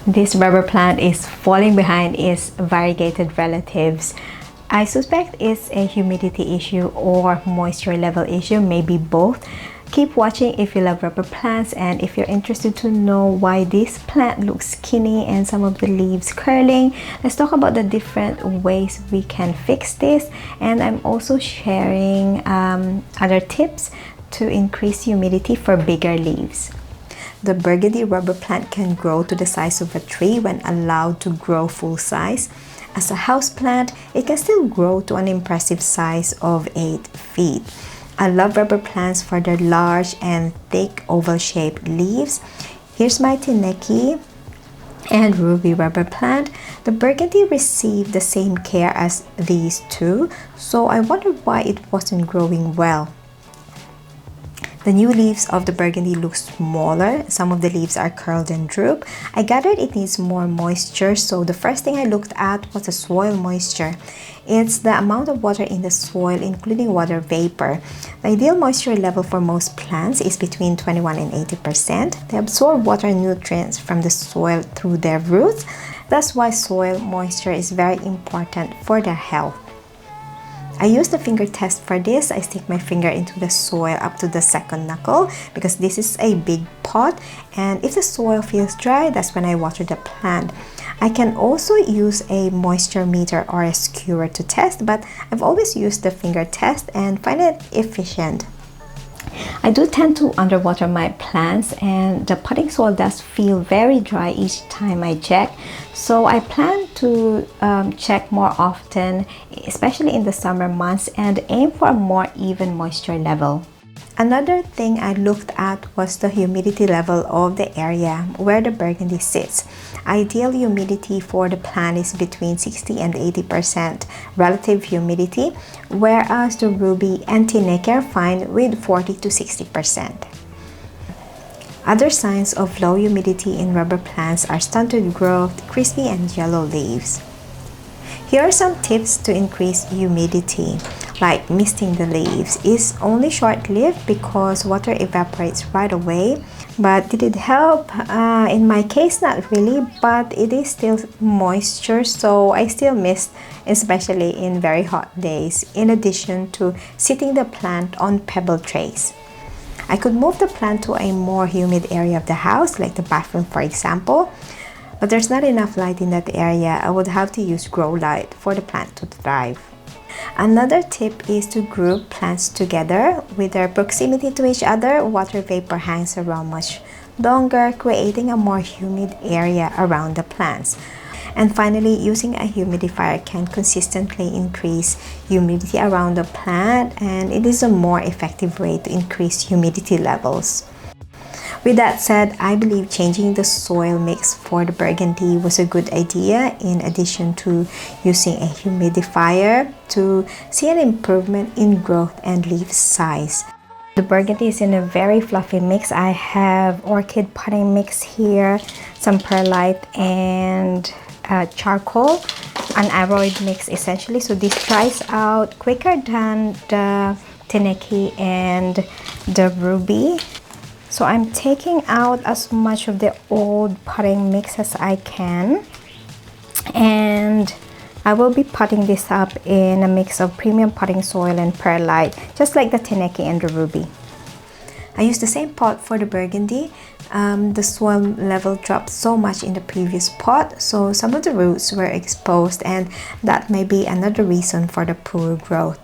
This rubber plant is falling behind its variegated relatives. I suspect it's a humidity issue or moisture level issue, maybe both. Keep watching if you love rubber plants, and if you're interested to know why this plant looks skinny and some of the leaves curling, let's talk about the different ways we can fix this. And I'm also sharing other tips to increase humidity for bigger leaves. The Burgundy rubber plant can grow to the size of a tree when allowed to grow full size. As a house plant, it can still grow to an impressive size of 8 feet. I love rubber plants for their large and thick oval-shaped leaves. Here's my Tineke and Ruby rubber plant. The Burgundy received the same care as these two, so I wondered why it wasn't growing well. The new leaves of the Burgundy look smaller. Some of the leaves are curled and droop. I gathered it needs more moisture, so the first thing I looked at was the soil moisture. It's the amount of water in the soil, including water vapor. The ideal moisture level for most plants is between 21 and 80%. They absorb water and nutrients from the soil through their roots. That's why soil moisture is very important for their health. I use the finger test for this. I stick my finger into the soil up to the second knuckle because this is a big pot, and if the soil feels dry, that's when I water the plant. I can also use a moisture meter or a skewer to test, but I've always used the finger test and find it efficient. I do tend to underwater my plants, and the potting soil does feel very dry each time I check, so I plan to check more often, especially in the summer months, and aim for a more even moisture level. Another thing I looked at was the humidity level of the area where the Burgundy sits. Ideal humidity for the plant is between 60 and 80% relative humidity, whereas the Ruby and Tineke are fine with 40 to 60%. Other signs of low humidity in rubber plants are stunted growth, crispy and yellow leaves. Here are some tips to increase humidity, like misting the leaves. It's only short-lived because water evaporates right away. But did it help? In my case, not really, but it is still moisture, so I still mist, especially in very hot days, in addition to sitting the plant on pebble trays. I could move the plant to a more humid area of the house, like the bathroom for example, but there's not enough light in that area. I would have to use grow light for the plant to thrive. Another tip is to group plants together. With their proximity to each other, water vapor hangs around much longer, creating a more humid area around the plants. And finally, using a humidifier can consistently increase humidity around the plant, and it is a more effective way to increase humidity levels. With that said, I believe changing the soil mix for the Burgundy was a good idea, in addition to using a humidifier to see an improvement in growth and leaf size. The Burgundy is in a very fluffy mix. I have orchid potting mix here, some perlite and charcoal, an aroid mix essentially. So this dries out quicker than the Tineke and the Ruby. So I'm taking out as much of the old potting mix as I can, and I will be potting this up in a mix of premium potting soil and perlite, just like the Tineke and the Ruby. I used the same pot for the Burgundy. The soil level dropped so much in the previous pot, so some of the roots were exposed, and that may be another reason for the poor growth.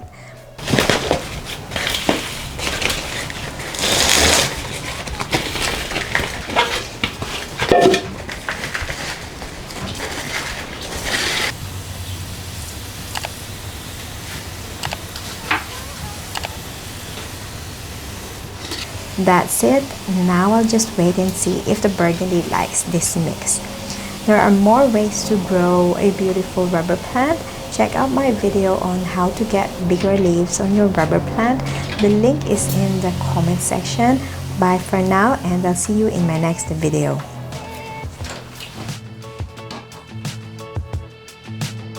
That's it. Now I'll just wait and see if the Burgundy likes this mix. There are more ways to grow a beautiful rubber plant. Check out my video on how to get bigger leaves on your rubber plant. The link is in the comment section. Bye for now, and I'll see you in my next video.